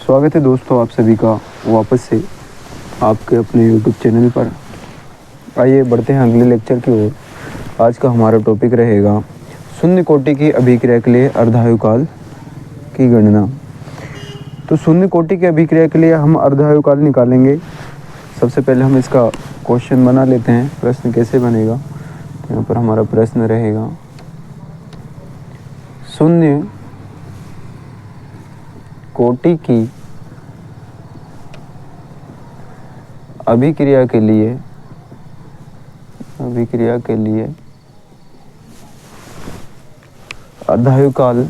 स्वागत है दोस्तों आप सभी का वापस से आपके अपने यूट्यूब चैनल पर। आइए बढ़ते हैं अगले लेक्चर की ओर। आज का हमारा टॉपिक रहेगा शून्य कोटि की अभिक्रिया के लिए अर्धायुकाल की गणना। तो शून्य कोटि की अभिक्रिया के लिए हम अर्धायुकाल निकालेंगे। सबसे पहले हम इसका क्वेश्चन बना लेते हैं। प्रश्न कैसे बनेगा, तो यहाँ पर हमारा प्रश्न रहेगा शून्य कोटि की अभिक्रिया के लिए अर्धायुकाल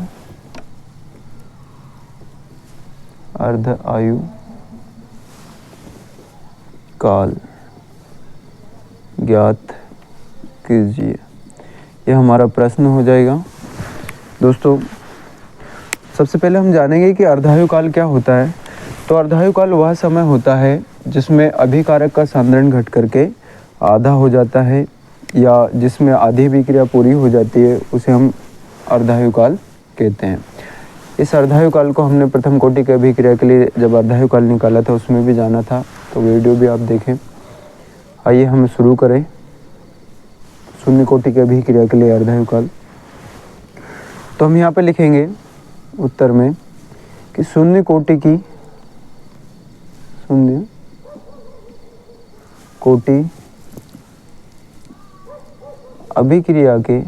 काल ज्ञात कीजिए। यह हमारा प्रश्न हो जाएगा। दोस्तों सबसे पहले हम जानेंगे कि अर्धायुकाल क्या होता है। तो अर्धायुकाल वह समय होता है जिसमें अभिकारक का सांद्रण घट करके आधा हो जाता है, या जिसमें आधी अभिक्रिया पूरी हो जाती है, उसे हम अर्धायुकाल कहते हैं। इस अर्धायुकाल को हमने प्रथम कोटि की अभिक्रिया के लिए जब अर्धायुकाल निकाला था उसमें भी जाना था, तो वीडियो भी आप देखें। आइए हम शुरू करें शून्य कोटि की अभिक्रिया के लिए अर्धायुकाल। तो हम यहाँ पे लिखेंगे उत्तर में कि शून्य कोटि अभिक्रिया के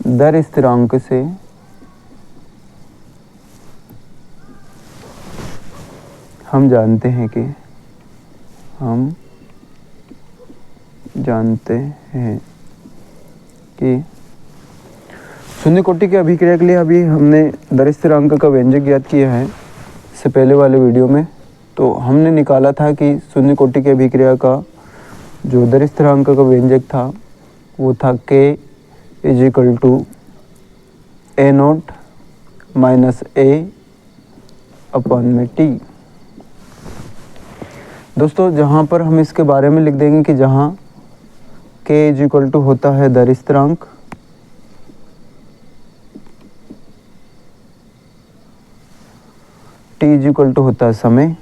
दर स्थिरांक से हम जानते हैं कि शून्य कोटि की अभिक्रिया के लिए अभी हमने दर स्थिरांक का व्यंजक ज्ञात किया है इससे पहले वाले वीडियो में। तो हमने निकाला था कि शून्य कोटि की अभिक्रिया का जो दर स्थिरांक का व्यंजक था वो था k = a0 - a/t। दोस्तों जहाँ पर हम इसके बारे में लिख देंगे कि जहाँ k = होता है दर स्थिरांक, t = होता है समय,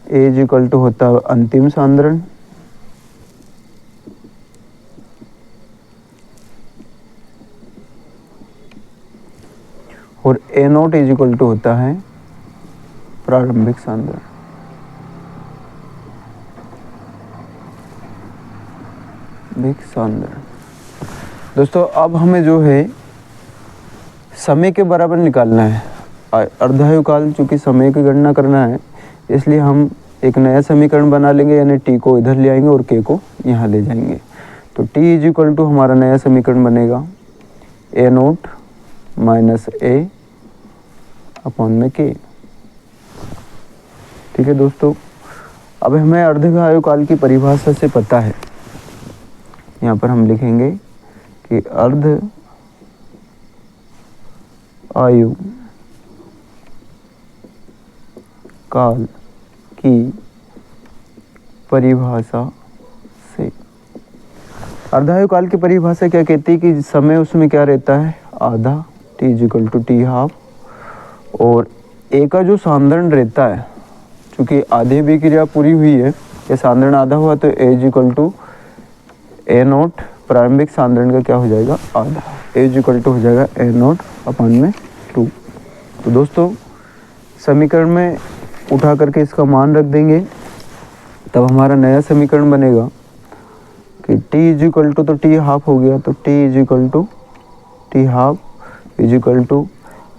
a = होता है अंतिम सांद्रण, और a0 = होता है प्रारंभिक सांद्रण। दोस्तों अब हमें जो है समय के बराबर निकालना है। अर्धायुकाल चूँकि समय की गणना करना है, इसलिए हम एक नया समीकरण बना लेंगे, यानी t को इधर ले आएंगे और k को यहाँ ले जाएंगे। तो t = हमारा नया समीकरण बनेगा a0 - a/k। ठीक है दोस्तों, अब हमें अर्धायुकाल की परिभाषा से पता है। यहाँ पर हम लिखेंगे कि अर्धायुकाल की परिभाषा से, अर्धायुकाल की परिभाषा क्या कहती है कि समय उसमें क्या रहता है, आधा, t = t½ और a का जो सांद्रण रहता है, चूँकि आधी अभिक्रिया पूरी हुई है, ये सांद्रण आधा हुआ, तो a = a0 प्रारंभिक सांद्रण का क्या हो जाएगा, आधा। a = हो जाएगा a0/2। तो दोस्तों समीकरण में उठा करके इसका मान रख देंगे, तब हमारा नया समीकरण बनेगा कि t = तो t½ हो गया, तो t = t½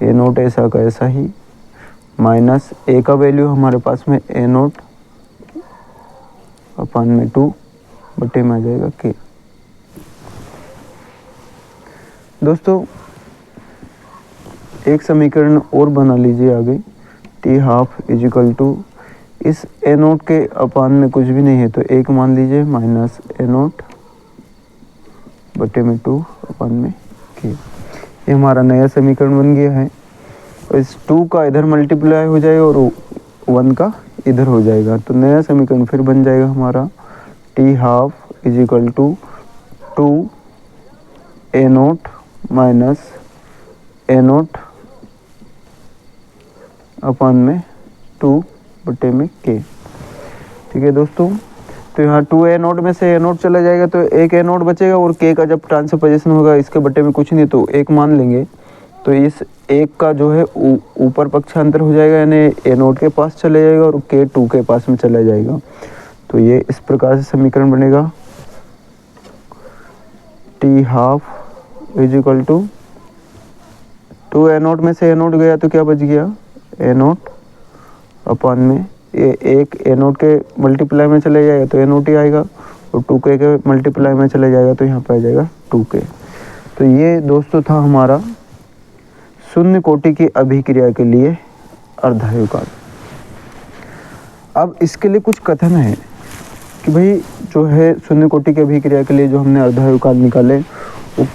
a0 ऐसा का ऐसा ही, माइनस a का वैल्यू हमारे पास में a0/2 बटे में आ जाएगा k। दोस्तों एक समीकरण और बना लीजिए आगे, t½ = इस a0 के अपान में कुछ भी नहीं है तो 1 मान लीजिए, माइनस a0/2/k। ये हमारा नया समीकरण बन गया है। और इस 2 का इधर मल्टीप्लाई हो जाएगा और 1 का इधर हो जाएगा, तो नया समीकरण फिर बन जाएगा हमारा t½ is equal to 2a0 minus a0 अपन में 2/k। ठीक है दोस्तों, तो यहाँ 2a0 में से a0 चला जाएगा तो एक a0 बचेगा और k का जब ट्रांसपोजिशन होगा इसके बटे में कुछ नहीं तो एक मान लेंगे, तो इस एक का जो है ऊपर पक्षांतर हो जाएगा, यानी a0 के पास चले जाएगा और k 2 के पास में चला जाएगा। तो ये इस प्रकार से समीकरण बनेगा, t½ is equal to 2a0 में से a0 गया तो क्या बच गया, a0 अपन में एक a0 के मल्टीप्लाई में चले जाएगा तो a0 ही आएगा और 2k के मल्टीप्लाई में चले जाएगा तो यहाँ पर आ जाएगा 2k। तो ये दोस्तों था हमारा शून्य कोटि की अभिक्रिया के लिए अर्धायु काल। अब इसके लिए कुछ कथन है कि भाई जो है शून्य कोटि की अभिक्रिया के लिए जो हमने अर्धायु काल निकाले वो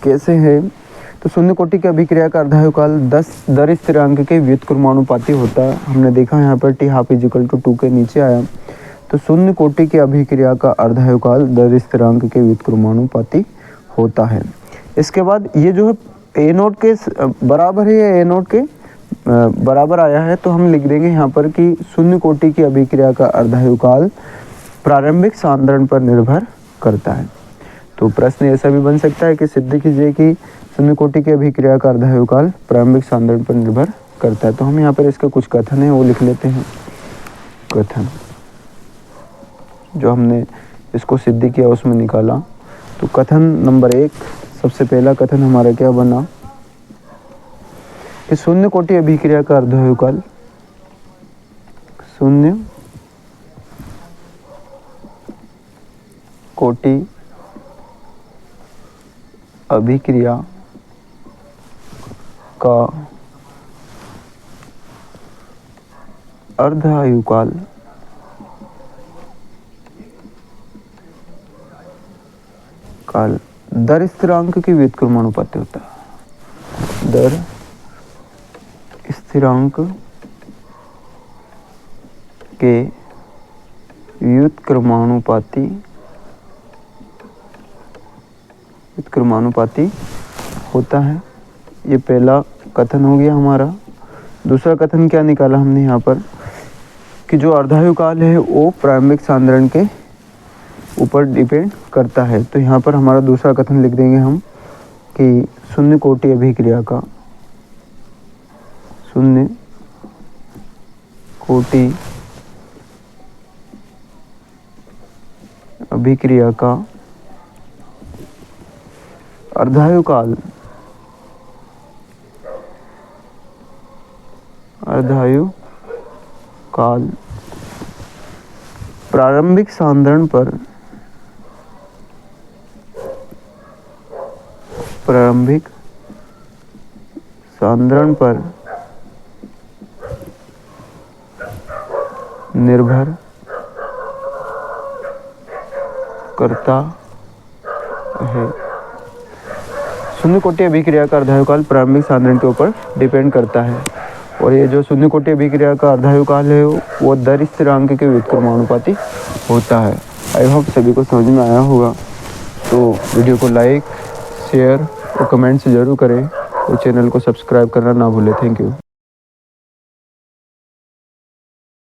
कैसे है। तो शून्य कोटि की अभिक्रिया का अर्धायु काल 10 दर स्थिरांक के व्युत्क्रमानुपाती होता है। हमने देखा यहाँ पर t½ इज इक्वल टू 2 के नीचे आया, तो शून्य कोटि की अभिक्रिया का अर्धायु काल दर स्थिरांक के व्युत्क्रमानुपाती होता है। इसके बाद ये जो है a0 के बराबर है या a0 के बराबर आया है, तो हम लिख देंगे यहाँ पर कि शून्य कोटि की अभिक्रिया का अर्धायु काल प्रारंभिक सांद्रण पर निर्भर करता है। तो प्रश्न ऐसा भी बन सकता है कि सिद्ध कीजिए कि शून्य कोटि की अभिक्रिया का अर्धायु काल प्रारंभिक सांद्रण पर निर्भर करता है। तो हम यहाँ पर इसके कुछ कथन है वो लिख लेते हैं। कथन जो हमने इसको सिद्ध किया उसमें निकाला, तो कथन नंबर 1, सबसे पहला कथन हमारा क्या बना कि शून्य कोटि अभिक्रिया का अर्धायु काल, शून्य कोटि अभिक्रिया का अर्धायु काल दर स्थिरांक की व्युत्क्रमानुपाती होता है। दर स्थिरांक के व्युत्क्रमानुपाती होता है। ये पहला कथन हो गया हमारा। दूसरा कथन क्या निकाला हमने यहाँ पर कि जो अर्धायु काल है वो प्रारंभिक सांद्रण के ऊपर डिपेंड करता है। तो यहाँ पर हमारा दूसरा कथन लिख देंगे हम कि शून्य कोटि अभिक्रिया का अर्धायु काल प्रारंभिक सांद्रण पर निर्भर करता है। शून्य कोटि अभिक्रिया का अर्धायु काल प्रारंभिक सांद्रण के ऊपर डिपेंड करता है और ये जो शून्य कोटि अभिक्रिया का अर्धायु काल है वो दर स्थिरांक के व्युत्क्रमानुपाती होता है। आई होप सभी को समझ में आया होगा। तो वीडियो को लाइक, शेयर और कमेंट्स ज़रूर करें और चैनल को सब्सक्राइब करना ना भूलें। Thank you.